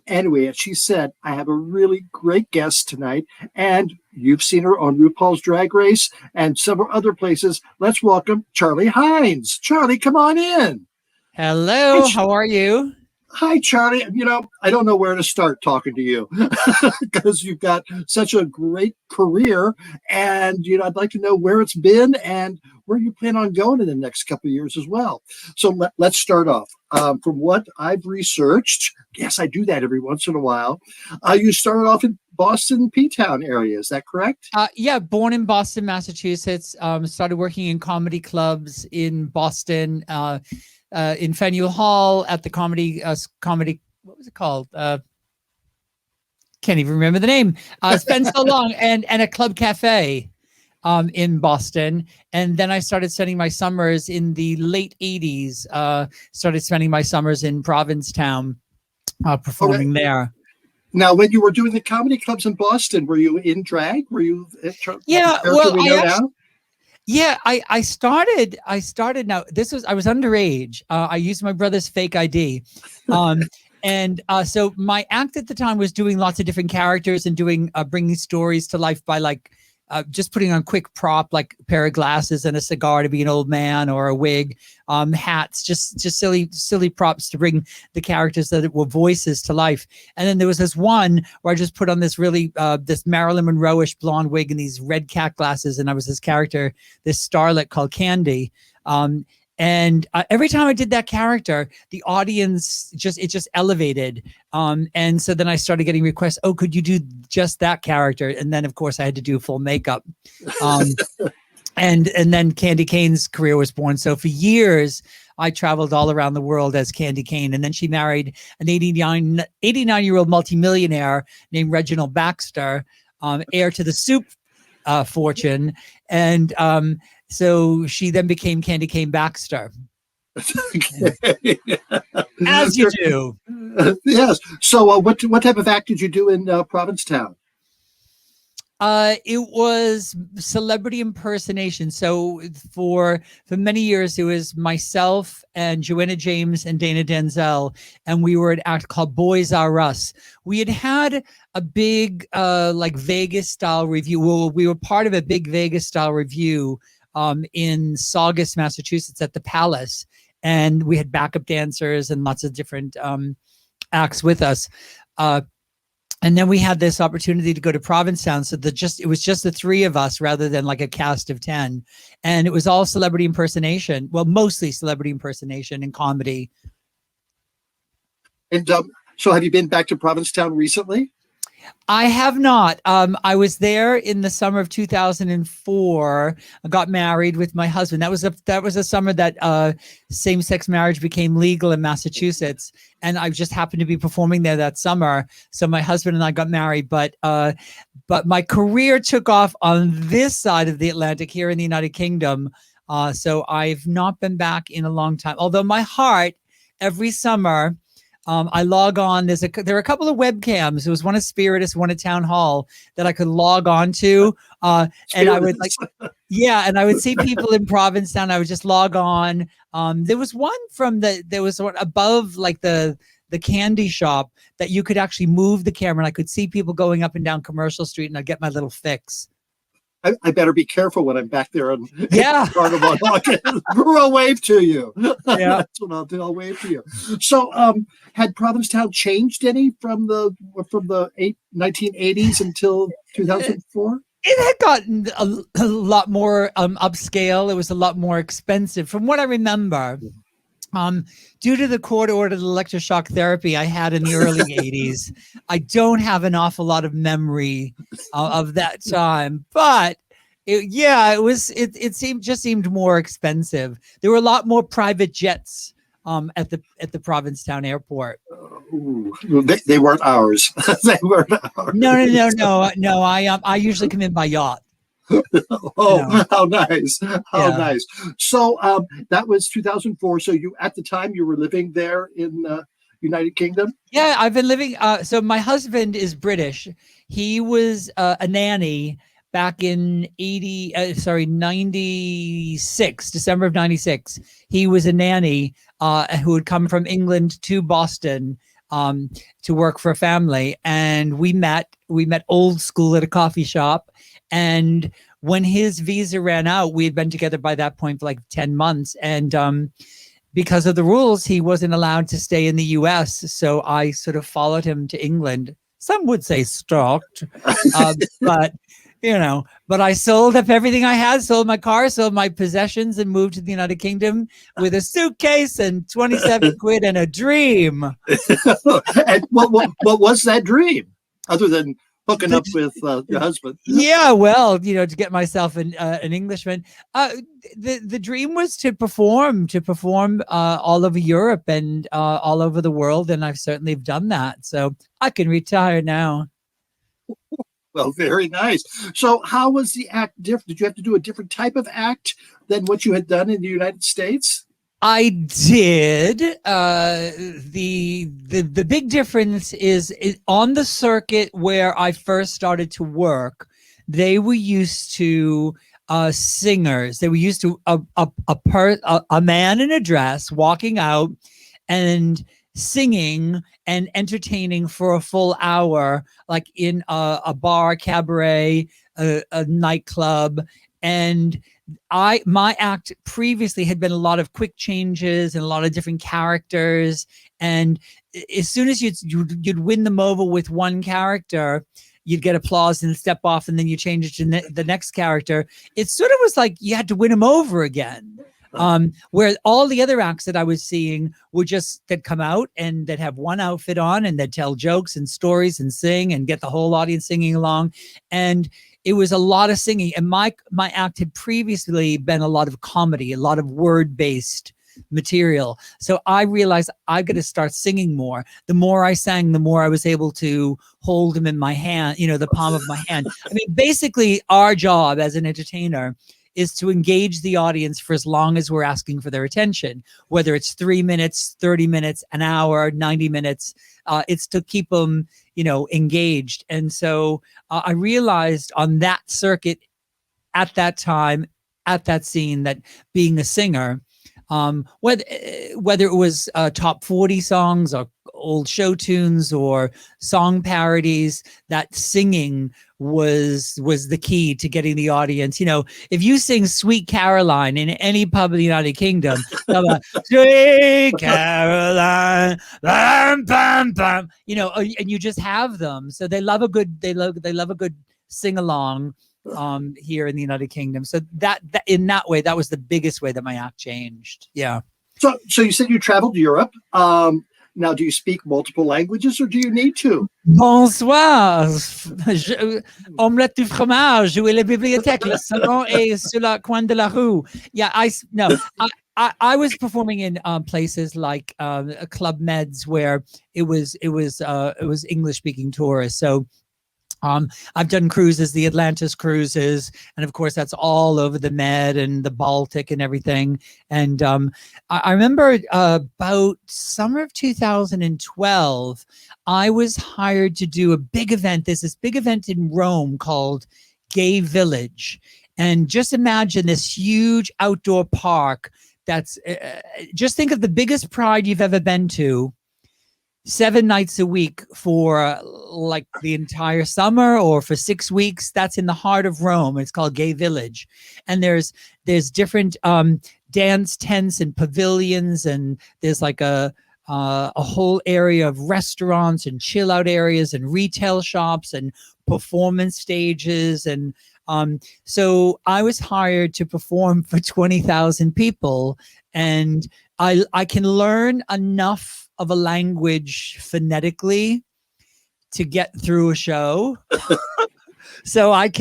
Anyway, and she said, I have a really great guest tonight, and you've seen her on RuPaul's Drag Race and several other places. Let's welcome Charlie Hines. Charlie, come on in. Hello, how are you? Hi, Charlie. I don't know where to start talking to you because you've got such a great career, and I'd like to know where it's been and where you plan on going in the next couple of years as well. So let's start off. From what I've researched, yes, I do that every once in a while. You started off in Boston, P-Town area. Is that correct? Yeah, born in Boston, Massachusetts. Started working in comedy clubs in Boston. In Faneuil Hall at the comedy, what was it called? Can't even remember the name. It's been so long. And a club cafe in Boston. And then I started spending my summers in the late 80s, started spending my summers in Provincetown, performing there. Now, when you were doing the comedy clubs in Boston, were you in drag? Were you? Yeah, well, I started now. I was underage. I used my brother's fake ID. So my act at the time was doing lots of different characters and doing, bringing stories to life by just putting on quick prop, like a pair of glasses and a cigar to be an old man, or a wig, hats, just silly props to bring the characters that were voices to life. And then there was this one where I just put on this really, this Marilyn Monroe-ish blonde wig and these red cat glasses. And I was this character, this starlet called Candy. And every time I did that character, the audience just elevated. And so then I started getting requests, oh, could you do just that character? And then, of course, I had to do full makeup. And then Candy Kane's career was born. So for years, I traveled all around the world as Candy Kane. And then she married an 89-year-old multimillionaire named Reginald Baxter, heir to the soup fortune. And so she then became Candy Cane Baxter. As you do. Yes. So what type of act did you do in Provincetown? It was celebrity impersonation. So for many years, it was myself and Joanna James and Dana Denzel, and we were an act called Boys Are Us. We had a big Vegas style review. Well, we were part of a big Vegas style review in Saugus, Massachusetts at the Palace. And we had backup dancers and lots of different acts with us. And then we had this opportunity to go to Provincetown. So it was just the three of us rather than like a cast of 10. And it was all celebrity impersonation. Well, mostly celebrity impersonation and comedy. And so have you been back to Provincetown recently? I have not. I was there in the summer of 2004. I got married with my husband. That was a summer that same-sex marriage became legal in Massachusetts, and I just happened to be performing there that summer. So my husband and I got married, but my career took off on this side of the Atlantic here in the United Kingdom. So I've not been back in a long time. Although my heart, every summer, I log on. There are a couple of webcams. There was one at Spiritus, one at Town Hall that I could log on to. And I would and I would see people in Provincetown. I would just log on. There was one above like the candy shop that you could actually move the camera, and I could see people going up and down Commercial Street, and I'd get my little fix. I better be careful when I'm back there on Carnival. I'll wave to you. Yeah, that's what I'll do. I'll wave to you. So, had Provincetown changed any from the 1980s until 2004? It had gotten a lot more upscale. It was a lot more expensive, from what I remember. Due to the court-ordered electroshock therapy I had in the early 80s, I don't have an awful lot of memory of that time. But it seemed more expensive. There were a lot more private jets at the Provincetown airport. They weren't ours. They weren't ours. No. I usually come in by yacht. How nice. Nice. So that was 2004. So at the time you were living there in United Kingdom? Yeah, I've been living. So my husband is British. He was a nanny back in 96, December of 96. He was a nanny who had come from England to Boston to work for a family, and we met old school at a coffee shop. And when his visa ran out, we had been together by that point for like 10 months. And because of the rules, he wasn't allowed to stay in the US. So I sort of followed him to England. Some would say stalked, but but I sold up everything I had, sold my car, sold my possessions, and moved to the United Kingdom with a suitcase and 27 quid and a dream. And what was that dream, other than hooking up with your husband? Yeah, well, to get myself an Englishman. The dream was to perform all over Europe and all over the world, and I've certainly done that. So I can retire now. Well, very nice. So how was the act different? Did you have to do a different type of act than what you had done in the United States? I did. The big difference is on the circuit where I first started to work. They were used to singers. They were used to a man in a dress walking out and singing and entertaining for a full hour, like in a bar, cabaret, a nightclub. And my act previously had been a lot of quick changes and a lot of different characters. And as soon as you'd win them over with one character, you'd get applause and step off, and then you change it to the next character. It sort of was like you had to win them over again. Where all the other acts that I was seeing were just that come out and that have one outfit on and that tell jokes and stories and sing and get the whole audience singing along. And it was a lot of singing. And my act had previously been a lot of comedy, a lot of word-based material. So I realized I got to start singing more. The more I sang, the more I was able to hold them in my hand, the palm of my hand. I mean, basically our job as an entertainer is to engage the audience for as long as we're asking for their attention, whether it's 3 minutes, 30 minutes, an hour, 90 minutes. It's to keep them, engaged. And so I realized on that circuit at that time, at that scene, that being a singer, whether it was top 40 songs or old show tunes or song parodies, that singing was the key to getting the audience. If you sing Sweet Caroline in any pub in the United Kingdom, Sweet Caroline, bam, bam, bam, and you just have them. So they love a good sing along here in the United Kingdom. So that in that way, that was the biggest way that my act changed. Yeah. So you said you traveled to Europe. Now, do you speak multiple languages, or do you need to? Bonsoir. Omelette du fromage. Où est la bibliothèque? Le salon est sur la coin de la rue. Yeah, I was performing in places like Club Meds, where it was English speaking tourists. So I've done cruises, the Atlantis cruises, and of course that's all over the Med and the Baltic and everything. And I remember about summer of 2012, I was hired to do a big event. There's this big event in Rome called Gay Village. And just imagine this huge outdoor park that's, just think of the biggest Pride you've ever been to, 7 nights a week for like the entire summer or for 6 weeks. That's in the heart of Rome. It's called Gay Village. And there's different dance tents and pavilions, and there's like a whole area of restaurants and chill out areas and retail shops and performance stages. And so I was hired to perform for 20,000 people, and I can learn enough of a language phonetically to get through a show. So I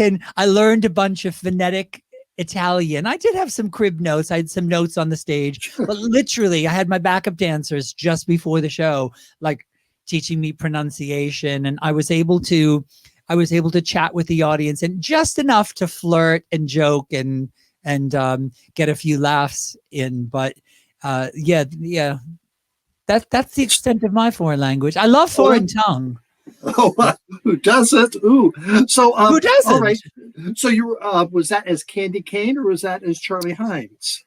learned a bunch of phonetic Italian. I did have some crib notes. I had some notes on the stage, but literally I had my backup dancers just before the show, like teaching me pronunciation. And I was able to chat with the audience, and just enough to flirt and joke and get a few laughs in. But yeah. That's the extent of my foreign language. I love foreign tongue. Oh, who doesn't? Ooh. So who doesn't? All right. So you was that as Candy Cane, or was that as Charlie Hines?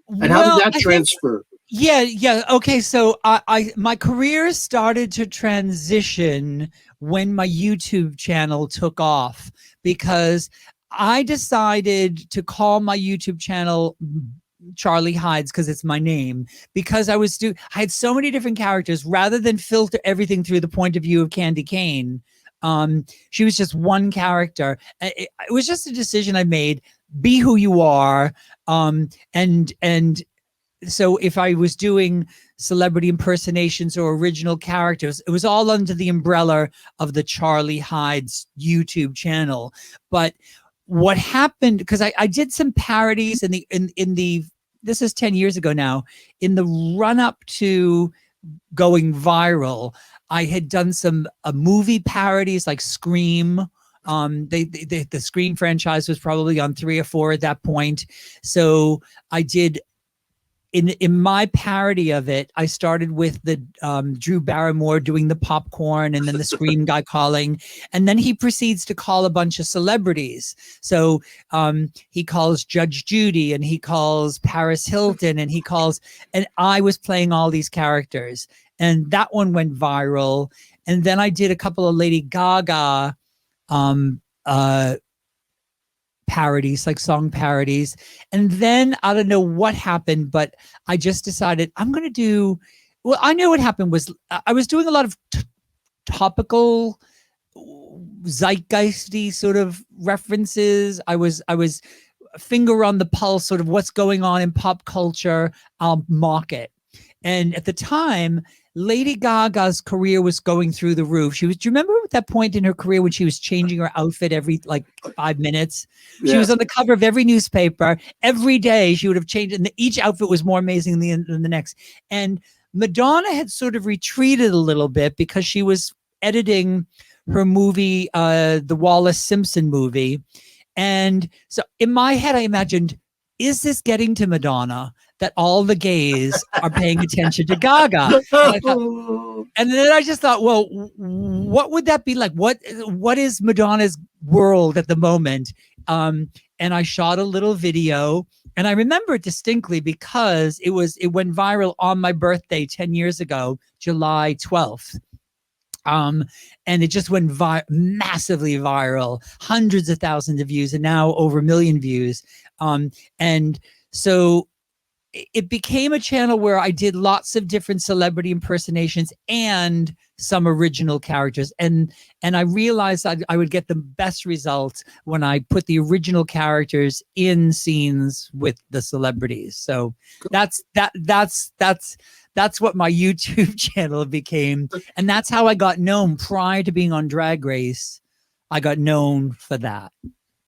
And how did that transfer? Yeah. Okay, so I my career started to transition when my YouTube channel took off because I decided to call my YouTube channel Charlie Hides because it's my name. Because I had so many different characters rather than filter everything through the point of view of Candy Kane. She was just one character. It was just a decision I made. Be who you are. And so if I was doing celebrity impersonations or original characters, it was all under the umbrella of the Charlie Hides YouTube channel. But what happened, because I did some parodies in the this is 10 years ago now, in the run up to going viral, I had done some movie parodies like Scream. The Scream franchise was probably on 3 or 4 at that point. So I did in my parody of it, I started with the Drew Barrymore doing the popcorn and then the Scream guy calling. And then he proceeds to call a bunch of celebrities. So he calls Judge Judy and he calls Paris Hilton and and I was playing all these characters. And that one went viral. And then I did a couple of Lady Gaga parodies, like song parodies. And then I don't know what happened, but I just decided I know what happened was I was doing a lot of topical zeitgeisty sort of references. I was finger on the pulse, sort of what's going on in pop culture. I'll mock it. And at the time, Lady Gaga's career was going through the roof. Do you remember at that point in her career when she was changing her outfit every like 5 minutes? Yeah. She was on the cover of every newspaper. Every day she would have changed, and each outfit was more amazing than the next. And Madonna had sort of retreated a little bit because she was editing her movie, the Wallace Simpson movie. And so in my head, I imagined, is this getting to Madonna that all the gays are paying attention to Gaga? And then I just thought, well, what would that be like? What is Madonna's world at the moment? And I shot a little video, and I remember it distinctly because it went viral on my birthday 10 years ago, July 12th. And it just went massively viral, hundreds of thousands of views, and now over 1 million views. And so it became a channel where I did lots of different celebrity impersonations and some original characters. And I realized I would get the best results when I put the original characters in scenes with the celebrities. So that's what my YouTube channel became. And that's how I got known prior to being on Drag Race. I got known for that.